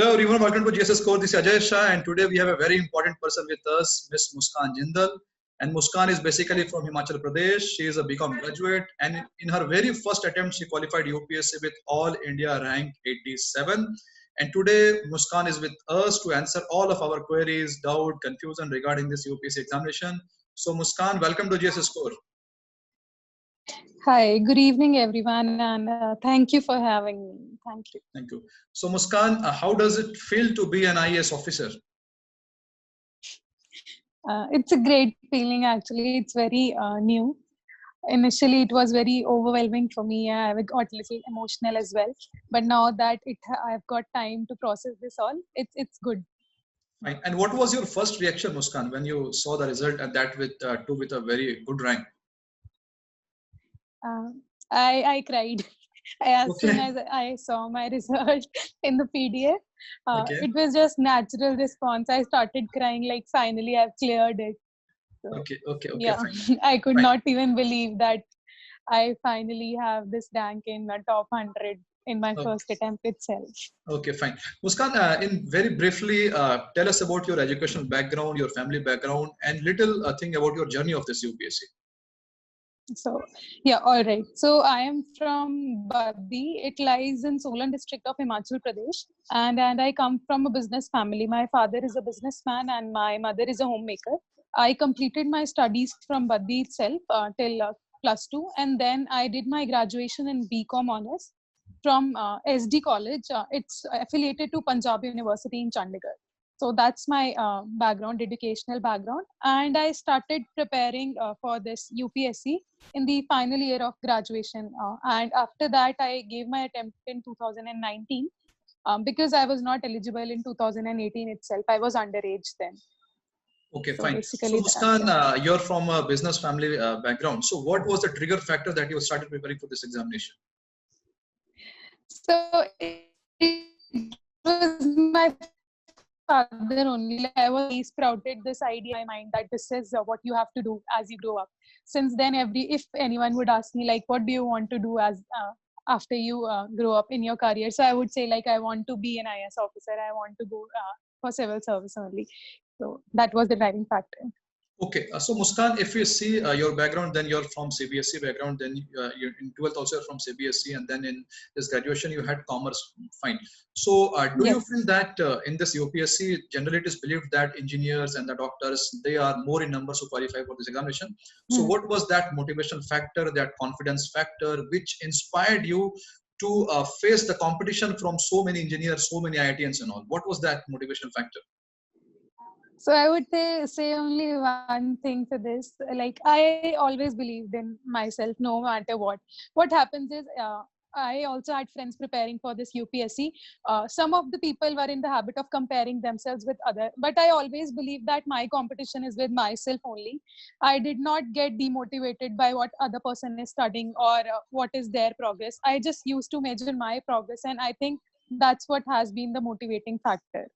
Hello everyone, welcome to GSS Core. This is Ajay Shah, and today we have a very important person with us, Miss Muskan Jindal. And Muskan is basically from Himachal Pradesh. She is a BCom graduate, and in her very first attempt, she qualified UPSC with All India rank 87. And today, Muskan is with us to answer all of our queries, doubt, confusion regarding this UPSC examination. So, Muskan, welcome to GSS Core. Hi, good evening, everyone, and thank you for having me. Thank you. Thank you. So, Muskan, how does it feel to be an IAS officer? It's a great feeling, actually. It's very new. Initially, it was very overwhelming for me. I got a little emotional as well. But now that I've got time to process this all, it's good. Fine. And what was your first reaction, Muskan, when you saw the result and that with a very good rank? I cried. As soon as I saw my result in the PDF, it was just natural response. I started crying like finally I've cleared it. So, yeah, fine. I could not even believe that I finally have this rank in the top 100 in my first attempt itself. Okay, fine. Muskan, in very briefly, tell us about your educational background, your family background, and little thing about your journey of this UPSC. So, yeah, all right. So, I am from Baddi. It lies in Solan district of Himachal Pradesh. And I come from a business family. My father is a businessman and my mother is a homemaker. I completed my studies from Baddi itself till +2. And then I did my graduation in BCom Honours from SD College. It's affiliated to Punjab University in Chandigarh. So that's my background, educational background. And I started preparing for this UPSC in the final year of graduation. And after that, I gave my attempt in 2019 because I was not eligible in 2018 itself. I was underage then. Okay, so fine. So Muskan, you're from a business family background. So what was the trigger factor that you started preparing for this examination? So it was my father only. He sprouted this idea in my mind that this is what you have to do as you grow up. Since then, if anyone would ask me like, what do you want to do as after you grow up in your career? So I would say like, I want to be an IAS officer. I want to go for civil service only. So that was the driving factor. Okay, so Muskan, if you see your background, then you're from CBSE background, then you're in 12th also you're from CBSE, and then in this graduation you had commerce, fine. So do you feel that in this UPSC, generally it is believed that engineers and the doctors, they are more in numbers to qualify for this examination. So what was that motivation factor, that confidence factor, which inspired you to face the competition from so many engineers, so many IITians and all? What was that motivation factor? So I would say only one thing to this. Like I always believed in myself, no matter what. What happens is, I also had friends preparing for this UPSC. Some of the people were in the habit of comparing themselves with others, but I always believed that my competition is with myself only. I did not get demotivated by what other person is studying or what is their progress. I just used to measure my progress, and I think that's what has been the motivating factor.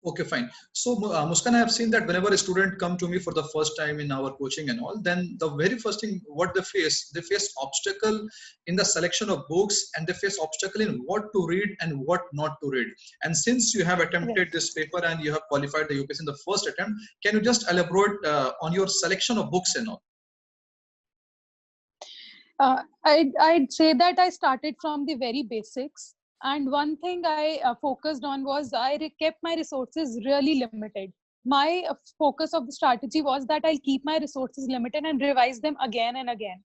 Okay, fine. So Muskan, I have seen that whenever a student come to me for the first time in our coaching and all, then the very first thing what they face obstacle in the selection of books, and they face obstacle in what to read and what not to read. And since you have attempted this paper and you have qualified the UPSC in the first attempt, can you just elaborate on your selection of books and all? I'd say that I started from the very basics. And one thing I focused on was I kept my resources really limited. My focus of the strategy was that I'll keep my resources limited and revise them again and again.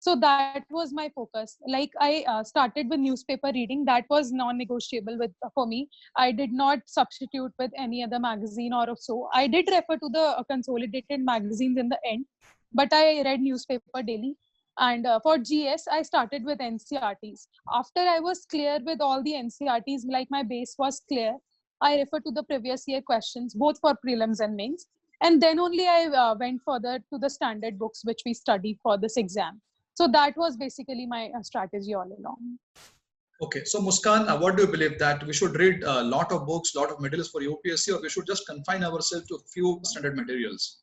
So that was my focus. Like I started with newspaper reading. That was non-negotiable for me. I did not substitute with any other magazine or so. I did refer to the consolidated magazines in the end, but I read newspaper daily. And for GS, I started with NCRTs. After I was clear with all the NCRTs, like my base was clear, I referred to the previous year questions, both for prelims and mains. And then only I went further to the standard books, which we study for this exam. So that was basically my strategy all along. Okay, so Muskan, what do you believe, that we should read a lot of books, lot of materials for UPSC, or we should just confine ourselves to a few standard materials?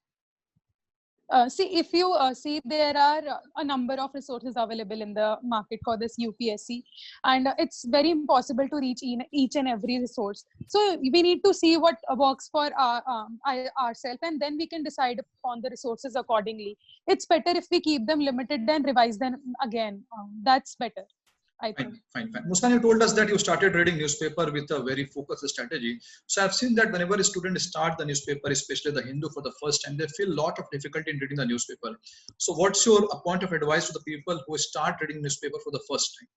See, if you see, there are a number of resources available in the market for this UPSC, and it's very impossible to reach each and every resource. So we need to see what works for ourselves, and then we can decide upon the resources accordingly. It's better if we keep them limited than revise them again. That's better, I think. Fine. Muskan, you told us that you started reading newspaper with a very focused strategy. So I've seen that whenever a student start the newspaper, especially the Hindu for the first time, they feel a lot of difficulty in reading the newspaper. So what's your point of advice to the people who start reading newspaper for the first time?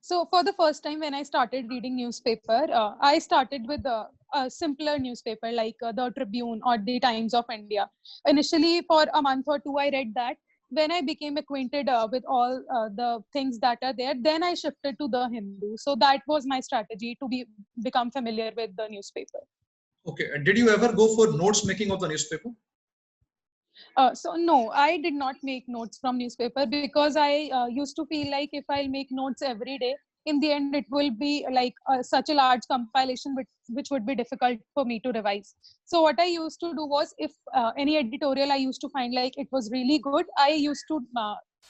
So for the first time when I started reading newspaper, I started with a simpler newspaper like the Tribune or the Times of India. Initially, for a month or two, I read that. When I became acquainted with all the things that are there, then I shifted to the Hindu. So that was my strategy to become familiar with the newspaper. Okay. And did you ever go for notes making of the newspaper? So no, I did not make notes from newspaper because I used to feel like if I'll make notes every day, in the end it will be like such a large compilation which would be difficult for me to revise. So what I used to do was, if any editorial I used to find like it was really good, I used to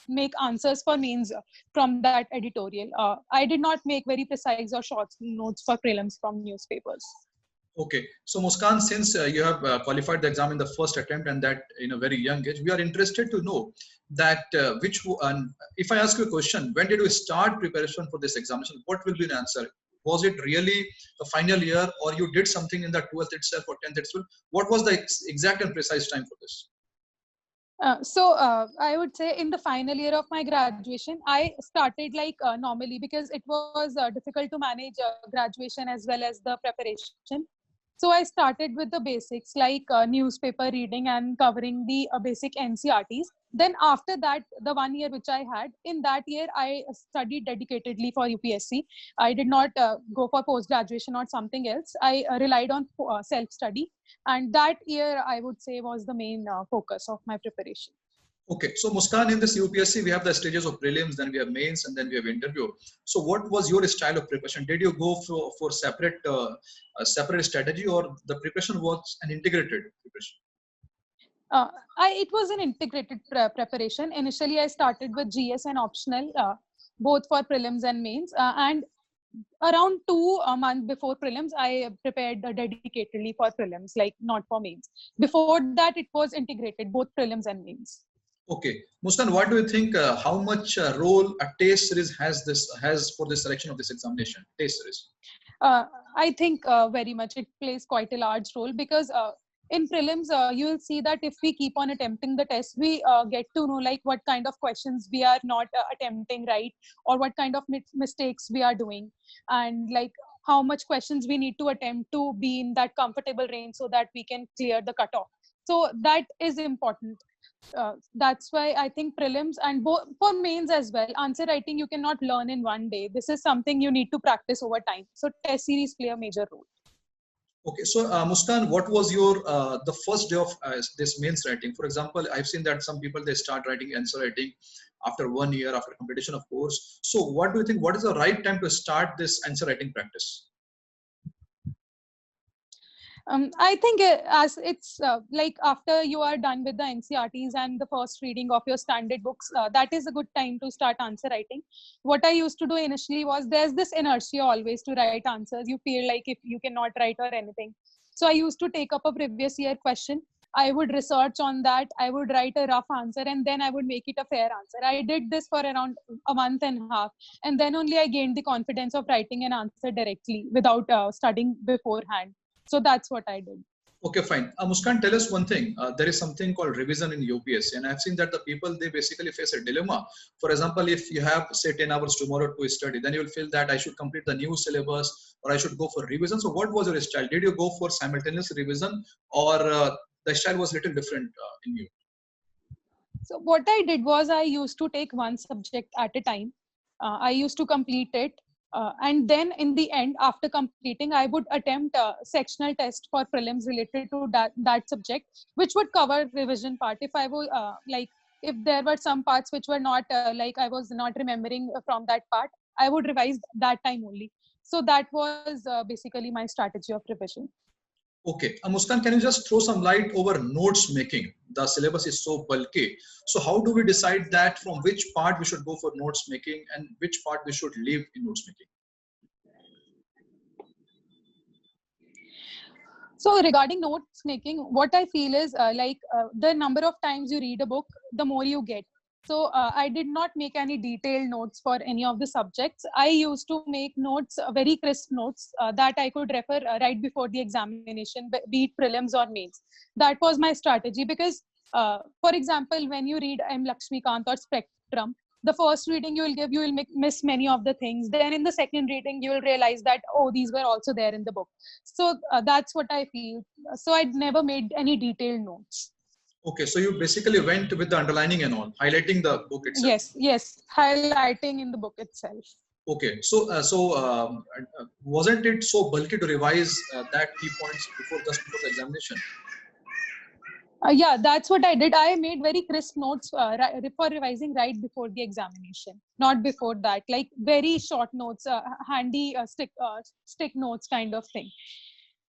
make answers for mains from that editorial. I did not make very precise or short notes for prelims from newspapers. Okay, so Muskan, since you have qualified the exam in the first attempt and that in a very young age, we are interested to know that if I ask you a question, when did you start preparation for this examination? What will be the answer? Was it really the final year, or you did something in the 12th itself or 10th itself? What was the exact and precise time for this? I would say in the final year of my graduation, I started like normally because it was difficult to manage graduation as well as the preparation. So I started with the basics like newspaper reading and covering the basic NCRTs. Then after that, the 1 year which I had, in that year, I studied dedicatedly for UPSC. I did not go for post graduation or something else. I relied on self study, and that year I would say was the main focus of my preparation. Okay, so Muskan, in this UPSC, we have the stages of prelims, then we have mains, and then we have interview. So, what was your style of preparation? Did you go for separate separate strategy, or the preparation was an integrated preparation? Uh, it was an integrated preparation. Initially, I started with GS and optional, both for prelims and mains, and around 2 months before prelims, I prepared dedicatedly for prelims, like not for mains. Before that, it was integrated, both prelims and mains. Okay, Muskan, what do you think? How much role a test series has for the selection of this examination? Test series. I think very much it plays quite a large role because in prelims, you will see that if we keep on attempting the test, we get to know like what kind of questions we are not attempting right, or what kind of mistakes we are doing, and like how much questions we need to attempt to be in that comfortable range so that we can clear the cutoff. So that is important. That's why I think prelims and for mains as well, answer writing you cannot learn in one day. This is something you need to practice over time. So test series play a major role. Okay, so Muskan, what was your the first day of this mains writing? For example, I've seen that some people they start writing answer writing after 1 year after completion of course. So, what do you think? What is the right time to start this answer writing practice? I think as it's like after you are done with the NCRTs and the first reading of your standard books, that is a good time to start answer writing. What I used to do initially was, there's this inertia always to write answers. You feel like if you cannot write or anything. So I used to take up a previous year question. I would research on that. I would write a rough answer and then I would make it a fair answer. I did this for around a month and a half. And then only I gained the confidence of writing an answer directly without studying beforehand. So that's what I did. Okay, fine. Muskan, tell us one thing. There is something called revision in UPSC, and I've seen that the people they basically face a dilemma. For example, if you have say 10 hours tomorrow to study, then you will feel that I should complete the new syllabus or I should go for revision. So, what was your style? Did you go for simultaneous revision, or the style was a little different in you? So what I did was, I used to take one subject at a time. I used to complete it. And then in the end, after completing, I would attempt a sectional test for prelims related to that subject, which would cover revision part. If I were if there were some parts which were not like I was not remembering from that part, I would revise that time only. So that was basically my strategy of revision. Okay, Muskan, can you just throw some light over notes making? The syllabus is so bulky. So how do we decide that from which part we should go for notes making and which part we should leave in notes making? So regarding notes making, what I feel is the number of times you read a book, the more you get. So I did not make any detailed notes for any of the subjects. I used to make notes, very crisp notes that I could refer right before the examination, be it prelims or mains. That was my strategy because, for example, when you read M. Lakshmikant or Spectrum, the first reading you will give, you will miss many of the things. Then in the second reading, you will realize that, oh, these were also there in the book. So that's what I feel. So I'd never made any detailed notes. Okay, so you basically went with the underlining and all, highlighting the book itself. Yes, highlighting in the book itself. Okay, wasn't it so bulky to revise that key points just before the examination? Yeah, that's what I did. I made very crisp notes for revising right before the examination, not before that. Like very short notes, handy stick notes kind of thing.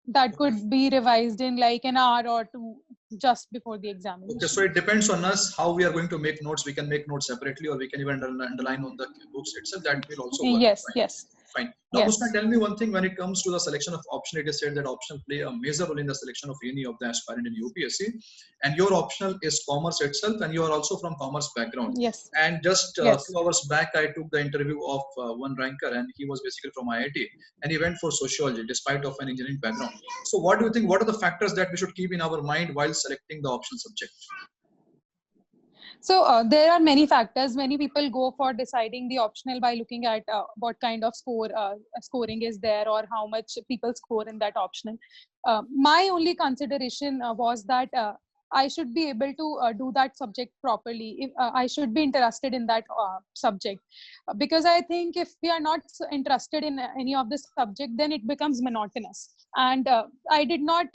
That could be revised in like an hour or two just before the examination. Okay, so it depends on us how we are going to make notes. We can make notes separately, or we can even underline on the books itself. That will also work. Yes, right? yes. Fine. Now, yes. Muskan, tell me one thing. When it comes to the selection of option, it is said that optional play a major role in the selection of any of the aspirant in UPSC. And your optional is commerce itself, and you are also from commerce background. Yes. And just a few hours back, I took the interview of one ranker, and he was basically from IIT, and he went for sociology despite of an engineering background. So, what do you think? What are the factors that we should keep in our mind while selecting the optional subject? So there are many factors. Many people go for deciding the optional by looking at what kind of scoring is there or how much people score in that optional. My only consideration was that I should be able to do that subject properly. If, I should be interested in that subject. Because I think if we are not interested in any of the subject, then it becomes monotonous. And I did not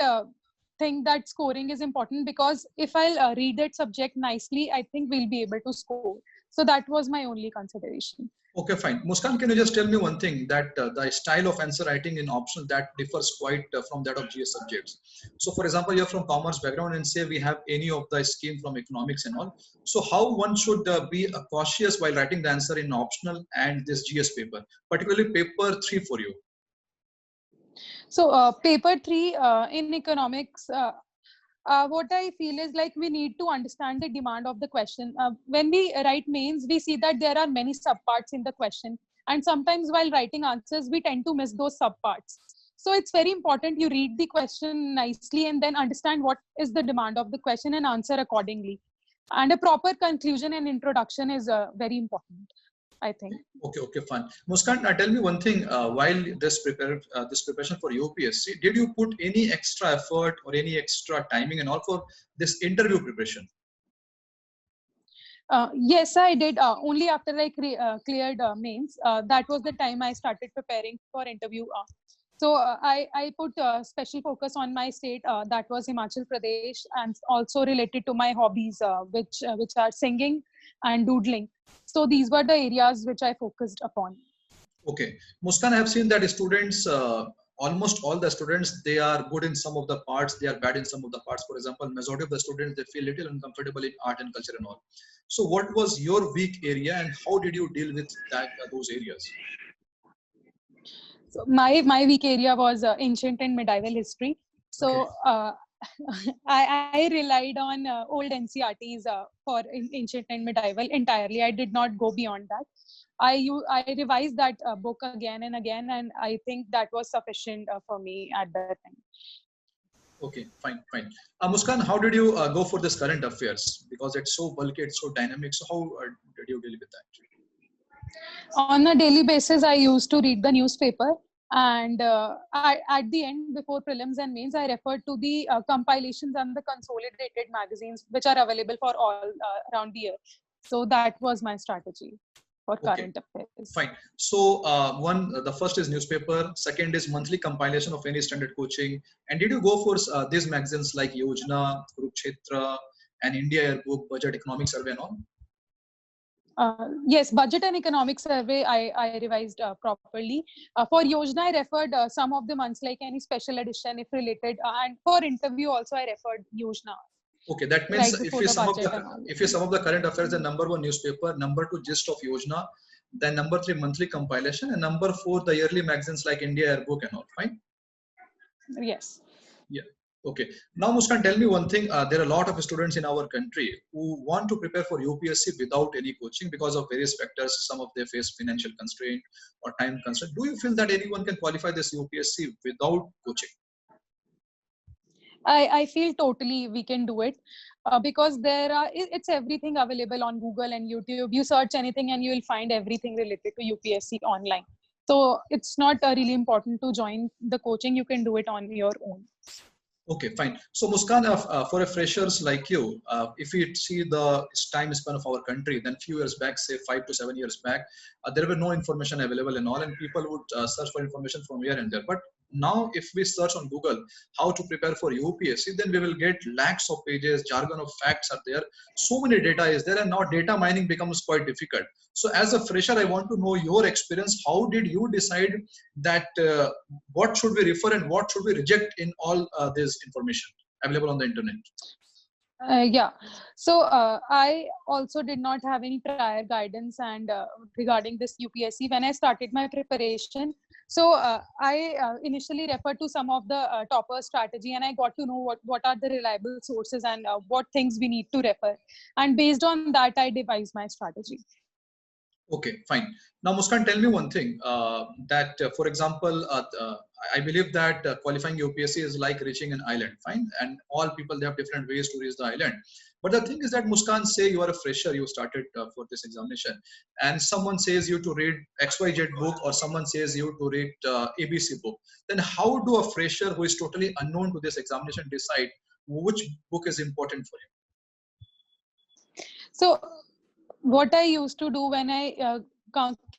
think that scoring is important because if I'll read that subject nicely, I think we'll be able to score. So that was my only consideration. Okay, fine. Muskan, can you just tell me one thing that the style of answer writing in optional that differs quite from that of GS subjects. So for example, you're from commerce background and say we have any of the scheme from economics and all. So how one should be cautious while writing the answer in optional and this GS paper, particularly paper 3 for you? So paper 3 in economics, what I feel is like we need to understand the demand of the question. When we write mains, we see that there are many subparts in the question. And sometimes while writing answers, we tend to miss those subparts. So it's very important you read the question nicely and then understand what is the demand of the question and answer accordingly. And a proper conclusion and introduction is very important, I think. Okay, fine. Muskan, tell me one thing. While this preparation for UPSC, did you put any extra effort or any extra timing and all for this interview preparation? Yes, I did. Only after I cleared mains, that was the time I started preparing for interview. So I put special focus on my state, that was Himachal Pradesh, and also related to my hobbies, which are singing and doodling. So these were the areas which I focused upon. Okay, Muskan, I have seen that students, almost all the students, they are good in some of the parts, they are bad in some of the parts. For example, majority of the students, they feel little uncomfortable in art and culture and all. So what was your weak area and how did you deal with those areas? So my weak area was ancient and medieval history. So I relied on old NCRTs for ancient and medieval entirely. I did not go beyond that. I revised that book again and again, and I think that was sufficient for me at that time. Okay, fine. Muskan, how did you go for this current affairs? Because it's so bulky, it's so dynamic. So how did you deal with that? On a daily basis, I used to read the newspaper. And at the end, before prelims and mains, I referred to the compilations and the consolidated magazines, which are available for all around the year. So that was my strategy for current affairs. Fine. So the first is newspaper, second is monthly compilation of any standard coaching. And did you go for these magazines like Yojana, Kurukshetra, and India Yearbook, Budget, Economic Survey and all? Yes, budget and economic survey I revised properly. For Yojana, I referred some of the months like any special edition if related. And for interview also, I referred Yojana Okay, that means right before the budget and all. if you sum up the current affairs, the number one newspaper, number two gist of Yojana, then number three monthly compilation, and number four the yearly magazines like India Airbook and all. Fine. Yes. Yeah. Okay. Now, Muskan, tell me one thing. There are a lot of students in our country who want to prepare for UPSC without any coaching because of various factors. Some of them face financial constraint or time constraint. Do you feel that anyone can qualify this UPSC without coaching? I feel totally we can do it because it's everything available on Google and YouTube. You search anything and you will find everything related to UPSC online. So it's not really important to join the coaching. You can do it on your own. Okay, fine. So Muskan, for a freshers like you, if we see the time span of our country, then few years back, say 5 to 7 years back, there were no information available and all, and people would search for information from here and there. But now, if we search on Google how to prepare for UPSC, then we will get lakhs of pages, jargon of facts are there. So many data is there, and now data mining becomes quite difficult. So, as a fresher, I want to know your experience. How did you decide that what should we refer and what should we reject in all this information available on the internet? Yeah, so I also did not have any prior guidance and regarding this UPSC when I started my preparation. So I initially referred to some of the topper strategy, and I got to know what are the reliable sources and what things we need to refer. And based on that, I devised my strategy. Okay, fine. Now, Muskan, tell me one thing. For example, I believe that qualifying UPSC is like reaching an island. Fine, and all people they have different ways to reach the island. But the thing is that Muskan, say you are a fresher, you started for this examination, and someone says you to read XYZ book, or someone says you to read ABC book. Then how do a fresher who is totally unknown to this examination decide which book is important for him? So what I used to do when I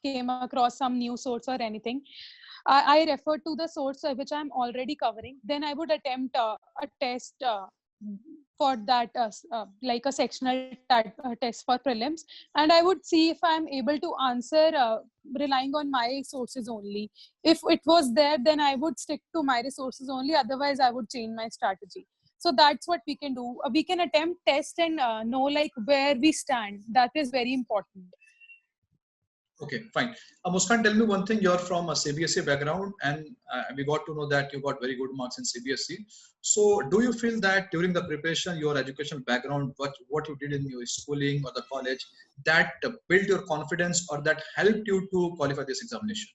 came across some new source or anything, I refer to the source which I'm already covering. Then I would attempt a test for that, like a sectional test for prelims, and I would see if I'm able to answer relying on my sources only. If it was there, then I would stick to my resources only. Otherwise, I would change my strategy. So that's what we can do. We can attempt test and know like where we stand. That is very important. Okay, fine. Muskan, tell me one thing. You're from a CBSE background, and we got to know that you got very good marks in CBSE. So, do you feel that during the preparation, your educational background, what you did in your schooling or the college, that built your confidence or that helped you to qualify this examination?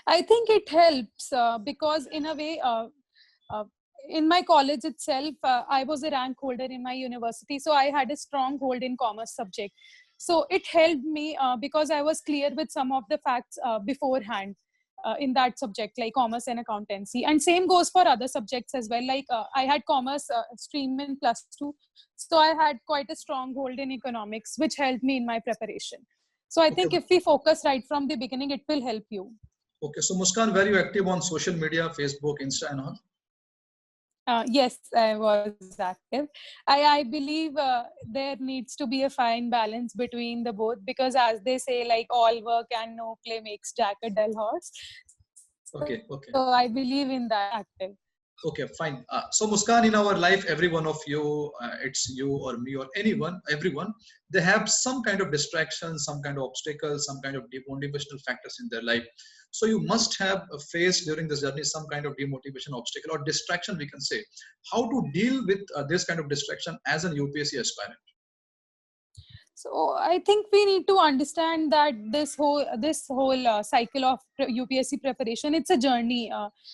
I think it helps because in a way, in my college itself, I was a rank holder in my university. So I had a strong hold in commerce subject. So it helped me because I was clear with some of the facts beforehand in that subject, like commerce and accountancy. And same goes for other subjects as well. Like I had commerce stream in +2. So I had quite a strong hold in economics, which helped me in my preparation. So I think if we focus right from the beginning, it will help you. Okay, so Muskan, were you active on social media, Facebook, Insta and all? Yes, I was active. I believe there needs to be a fine balance between the both, because as they say, like all work and no play makes Jack a dull horse. Okay, okay. So I believe in that active. Okay, fine. So Muskan, in our life, every one of you, it's you or me or anyone, everyone, they have some kind of distraction, some kind of obstacle, some kind of demotivational factors in their life. So you must have faced during this journey some kind of demotivation obstacle or distraction, we can say. How to deal with this kind of distraction as an UPSC aspirant? So I think we need to understand that this whole cycle of UPSC preparation, it's a journey.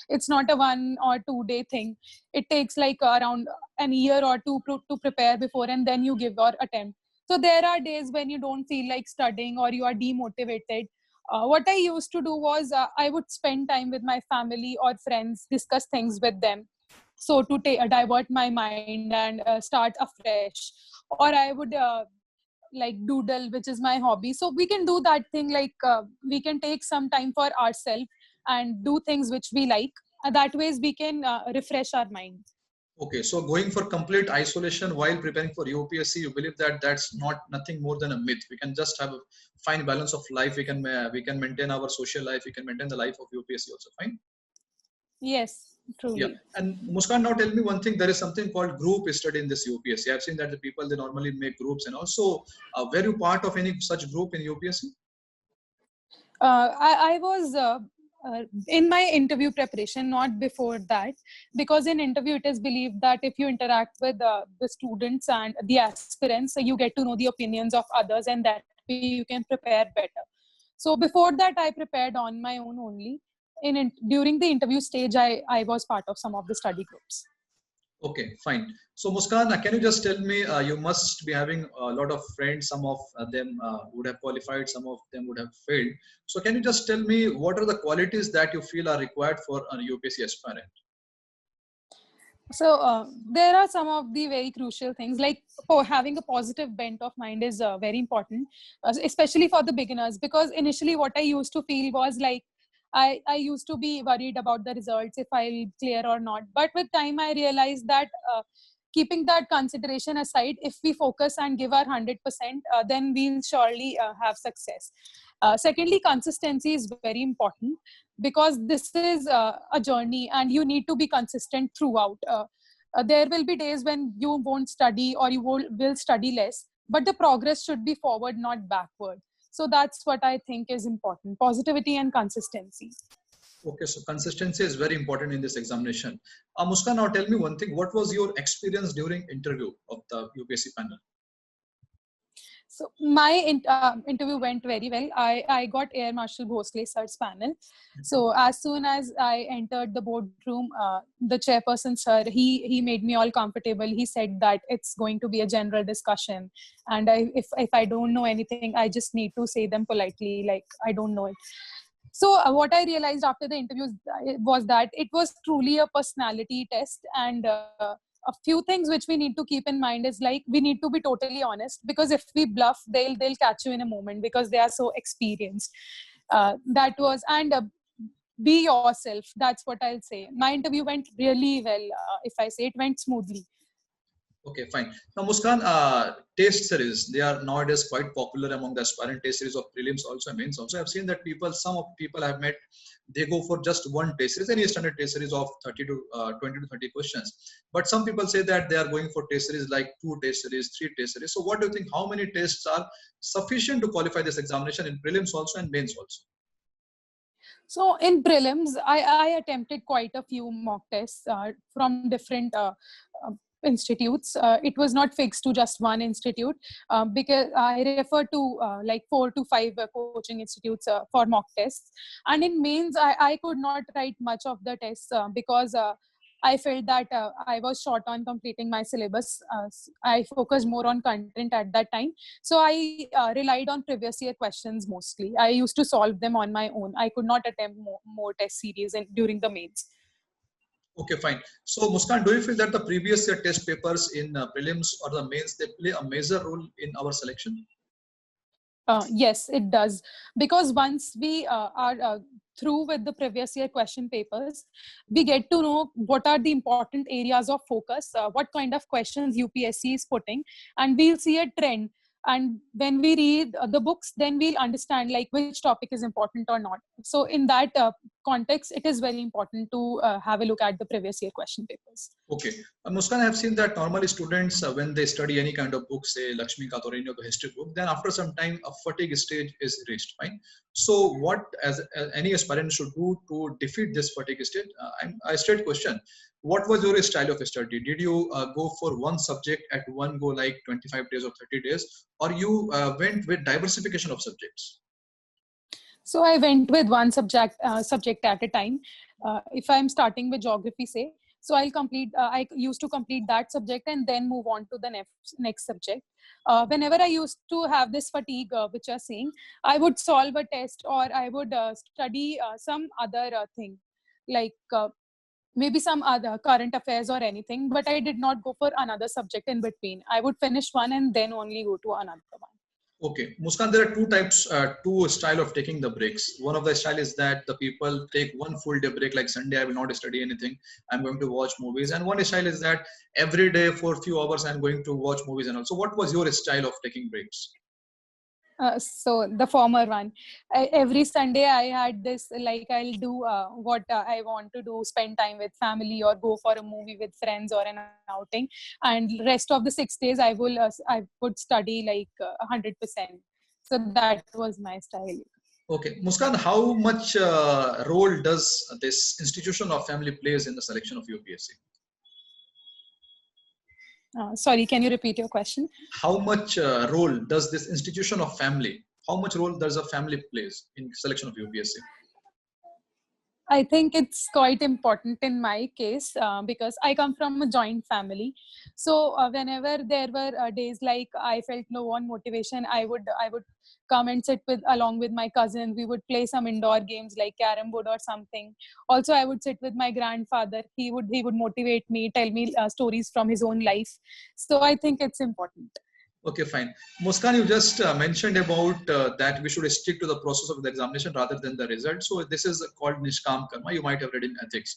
It's not a 1 or 2 day thing. It takes like around an year or two to prepare before, and then you give your attempt. So there are days when you don't feel like studying or you are demotivated. What I used to do was I would spend time with my family or friends, discuss things with them. So to divert my mind and start afresh. Or I would like doodle, which is my hobby. So we can do that thing, like we can take some time for ourselves and do things which we like. That ways we can refresh our mind. Okay, so going for complete isolation while preparing for UPSC, you believe that that's not nothing more than a myth. We can just have a fine balance of life. We can maintain our social life. We can maintain the life of UPSC also. Fine. Yes, Yeah. truly. And Muskan, now tell me one thing. There is something called group study in this UPSC. I've seen that the people they normally make groups, and also were you part of any such group in UPSC? I was in my interview preparation, not before that, because in interview it is believed that if you interact with the students and the aspirants, so you get to know the opinions of others, and that way you can prepare better. So before that, I prepared on my own only. During the interview stage, I was part of some of the study groups. Okay, fine. So Muskan, can you just tell me, you must be having a lot of friends, some of them would have qualified, some of them would have failed. So can you just tell me what are the qualities that you feel are required for a UPSC aspirant? So there are some of the very crucial things, like for having a positive bent of mind is very important, especially for the beginners, because initially what I used to feel was like I used to be worried about the results, if I'll clear or not. But with time, I realized that keeping that consideration aside, if we focus and give our 100%, then we'll surely have success. Secondly, consistency is very important, because this is a journey and you need to be consistent throughout. There will be days when you won't study, or you will study less, but the progress should be forward, not backward. So that's what I think is important: positivity and consistency. Okay, so consistency is very important in this examination. Muskan, now tell me one thing. What was your experience during interview of the UPSC panel? So my interview went very well. I got Air Marshal Bhosle sir's panel. So as soon as I entered the boardroom, the chairperson sir, he made me all comfortable. He said that it's going to be a general discussion, and if I don't know anything, I just need to say them politely, like I don't know it. So what I realized after the interviews was that it was truly a personality test, and a few things which we need to keep in mind is, like, we need to be totally honest, because if we bluff, they'll catch you in a moment, because they are so experienced. That was, and be yourself. That's what I'll say. My interview went really well. If I say, it went smoothly. Okay, fine. Now, Muskan, test series, they are nowadays quite popular among the aspirant test series of prelims also, mains also. I've seen that some of people I've met, they go for just one test series, any standard test series of 30 to 20 to 30 questions. But some people say that they are going for test series like 2 test series, 3 test series. So what do you think, how many tests are sufficient to qualify this examination in prelims also and mains also? So in prelims, I attempted quite a few mock tests from different uh, institutes. It was not fixed to just one institute, because I refer to like 4 to 5 coaching institutes for mock tests. And in mains, I could not write much of the tests because I felt that I was short on completing my syllabus. I focused more on content at that time. So I relied on previous year questions mostly. I used to solve them on my own. I could not attempt more test series during the mains. Okay, fine. So, Muskan, do you feel that the previous year test papers in prelims or the mains, they play a major role in our selection? Yes, it does. Because once we are through with the previous year question papers, we get to know what are the important areas of focus, what kind of questions UPSC is putting, and we'll see a trend. And when we read the books, then we'll understand like which topic is important or not. So in that context, it is very important to have a look at the previous year question papers. Okay. Muskan, I have seen that normally students, when they study any kind of book, say Lakshmi Kat or any of the history book, then after some time, a fatigue stage is reached, right? So, what as any aspirant should do to defeat this fatigue stage? I straight question. What was your style of study? Did you go for one subject at one go, like 25 days or 30 days, or you went with diversification of subjects? So I went with one subject at a time. If I'm starting with geography, say, so I'll complete. I used to complete that subject and then move on to the next subject. Whenever I used to have this fatigue, which you're saying, I would solve a test, or I would study some other thing, like maybe some other current affairs or anything. But I did not go for another subject in between. I would finish one and then only go to another one. Okay, Muskan, there are two types, two style of taking the breaks. One of the style is that the people take one full day break, like Sunday, I will not study anything. I'm going to watch movies. And one style is that every day for a few hours, I'm going to watch movies and all. So what was your style of taking breaks? So the former one, every Sunday I had this, like I'll do what I want to do, spend time with family or go for a movie with friends or an outing, and rest of the 6 days I would study like 100%. So that was my style. Okay, Muskan, how much role does this institution of family plays in the selection of UPSC? Sorry, can you repeat your question? How much role does this institution of family, how much role does a family plays in selection of UPSC? I think it's quite important in my case because I come from a joint family. So whenever there were days like I felt low on motivation, I would come and sit with along with my cousins. We would play some indoor games like carom board or something. Also, I would sit with my grandfather. He would motivate me, tell me stories from his own life. So I think it's important. Okay, fine. Muskan, you just mentioned about that we should stick to the process of the examination rather than the result. So this is called Nishkam Karma. You might have read in ethics.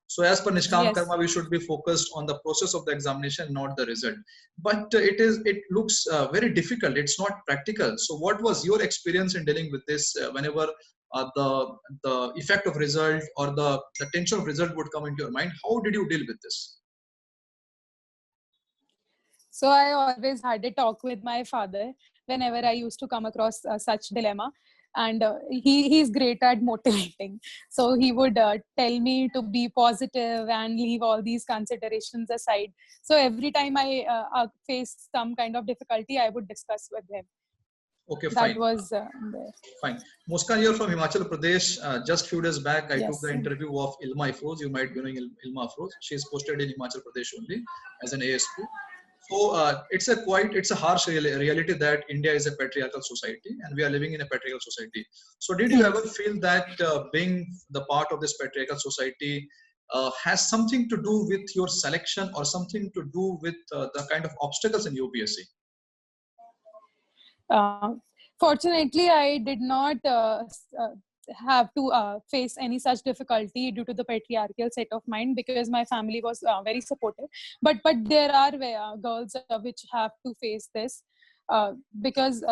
So as per Nishkam Yes. Karma, we should be focused on the process of the examination, not the result. But it looks very difficult. It's not practical. So what was your experience in dealing with this whenever the effect of result or the tension of result would come into your mind? How did you deal with this? So I always had a talk with my father whenever I used to come across such dilemma, and he's great at motivating. So he would tell me to be positive and leave all these considerations aside. So every time I face some kind of difficulty, I would discuss with him. Okay, That fine. was there. Fine. Muskan, you're from Himachal Pradesh. Just few days back, I took Yes. the interview of Ilma Afroz. You might be knowing Ilma Afroz. She is posted in Himachal Pradesh only as an ASP. So it's a harsh reality that India is a patriarchal society and we are living in a patriarchal society. So did you ever feel that being the part of this patriarchal society has something to do with your selection or something to do with the kind of obstacles in UPSC? Uh, Fortunately, I did not have to face any such difficulty due to the patriarchal set of mind because my family was very supportive. But there are girls which have to face this. Because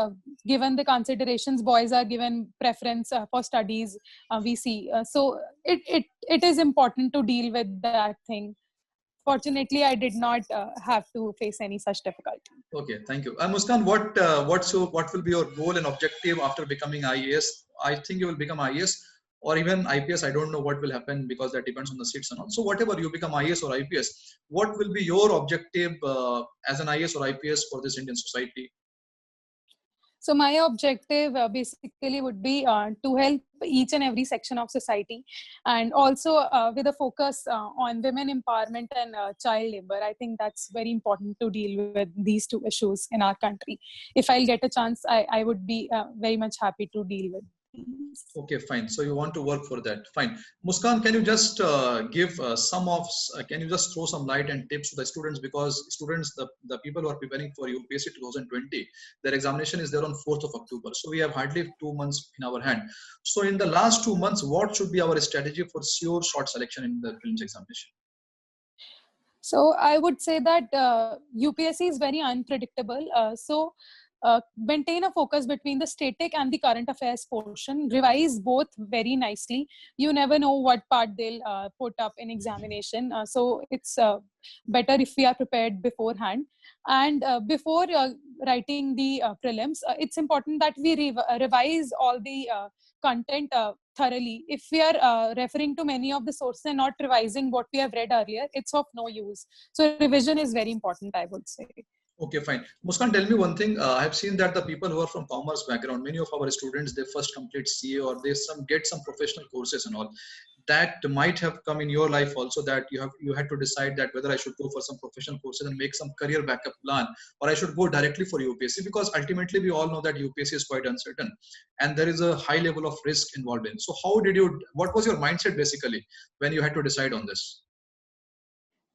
given the considerations, boys are given preference for studies. We see, so it is important to deal with that thing. Fortunately, I did not have to face any such difficulty. Okay, thank you. Muskan, what will be your goal and objective after becoming IAS? I think you will become IAS or even IPS. I don't know what will happen because that depends on the seats and all. So whatever you become IAS or IPS, what will be your objective as an IAS or IPS for this Indian society? So my objective basically would be to help each and every section of society, and also with a focus on women empowerment and child labor. I think that's very important to deal with these two issues in our country. If I'll get a chance, I would be very much happy to deal with these. Okay, fine. So you want to work for that. Fine. Muskan, can you just give can you just throw some light and tips to the students because students, the people who are preparing for UPSC 2020, their examination is there on 4th of October. So we have hardly 2 months in our hand. So in the last 2 months, what should be our strategy for sure short selection in the prelims examination? So I would say that UPSC is very unpredictable. So maintain a focus between the static and the current affairs portion. Revise both very nicely. You never know what part they'll put up in examination. So it's better if we are prepared beforehand. And before writing the prelims, it's important that we revise all the content thoroughly. If we are referring to many of the sources and not revising what we have read earlier, it's of no use. So revision is very important, I would say. Okay, fine. Muskan, tell me one thing. I have seen that the people who are from commerce background, many of our students, they first complete CA or they get some professional courses and all. That might have come in your life also that you had to decide that whether I should go for some professional courses and make some career backup plan or I should go directly for UPSC because ultimately we all know that UPSC is quite uncertain and there is a high level of risk involved in. So what was your mindset basically when you had to decide on this?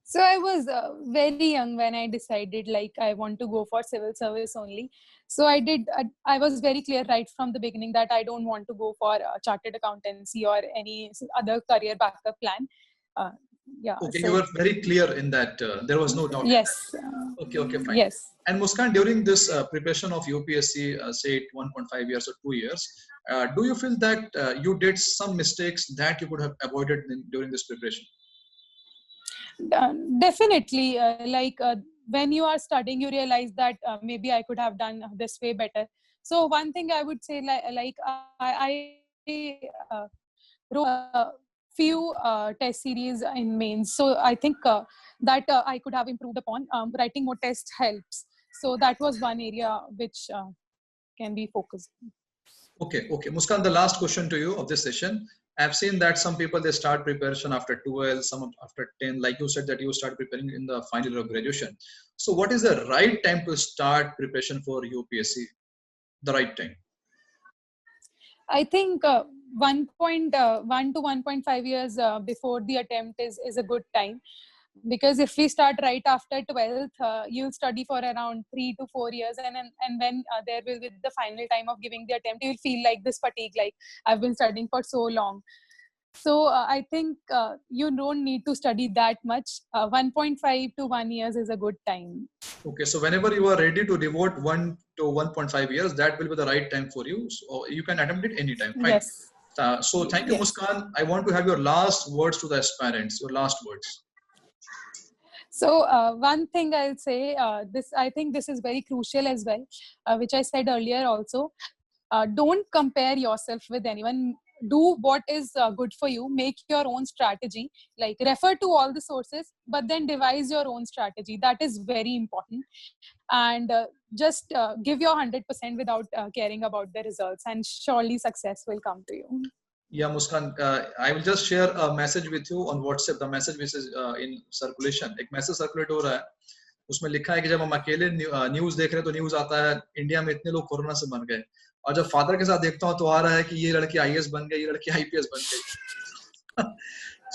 So I was very young when I decided like I want to go for civil service only. So I was very clear right from the beginning that I don't want to go for chartered accountancy or any other career backup plan. Uh, yeah. Okay, you So were very clear in that. There was no doubt in yes, that. Okay, okay, fine. yes. And Muskan, during this preparation of UPSC, say 1.5 years or 2 years, do you feel that you did some mistakes that you could have avoided during this preparation? Definitely. When you are studying, you realize that maybe I could have done this way better. So one thing I would say, I wrote a few test series in mains. So I think that I could have improved upon. Writing more tests helps. So that was one area which can be focused. Okay, okay. Muskan, the last question to you of this session. I've seen that some people they start preparation after 12, some after 10. Like you said that you start preparing in the final year of graduation. So what is the right time to start preparation for UPSC? The right time. I think 1.1 to 1.5 years before the attempt is a good time, because if we start right after 12th, you'll study for around 3 to 4 years, and then there will be the final time of giving the attempt. You'll feel like this fatigue, like I've been studying for so long. So I think you don't need to study that much. 1.5 to 1 years is a good time. Okay, so whenever you are ready to devote 1 to 1.5 years, that will be the right time for you. So you can attempt it anytime. Fine. Yes. So thank you, Yes. Muskan. I want to have your last words to the aspirants. Your last words. So one thing I'll say, I think this is very crucial as well, which I said earlier also. Don't compare yourself with anyone. Do what is good for you. Make your own strategy. Like, refer to all the sources, but then devise your own strategy. That is very important. And just give your 100% without caring about the results, and surely success will come to you. Yeah, Muskan, I will just share a message with you on WhatsApp. The message which is in circulation. एक message circulate हो रहा है. उसमें लिखा है कि जब हम अकेले न्यूज देख रहे हैं तो न्यूज आता है इंडिया में इतने लोग कोरोना से मर गए, और जब फादर के साथ देखता हूँ तो आ रहा है कि ये लड़की आईएएस बन गई, ये लड़की आईपीएस बन गई.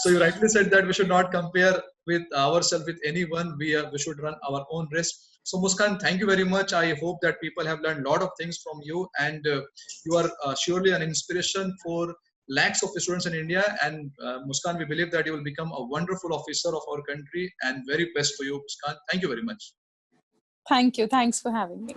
So you rightly said that we should not compare with ourselves with anyone. We should run our own race. So Muskan, thank you very much. I hope that people have learned a lot of things from you, and you are surely an inspiration for lakhs of students in India. And Muskan, we believe that you will become a wonderful officer of our country, and very best for you, Muskan. Thank you very much. Thank you. Thanks for having me.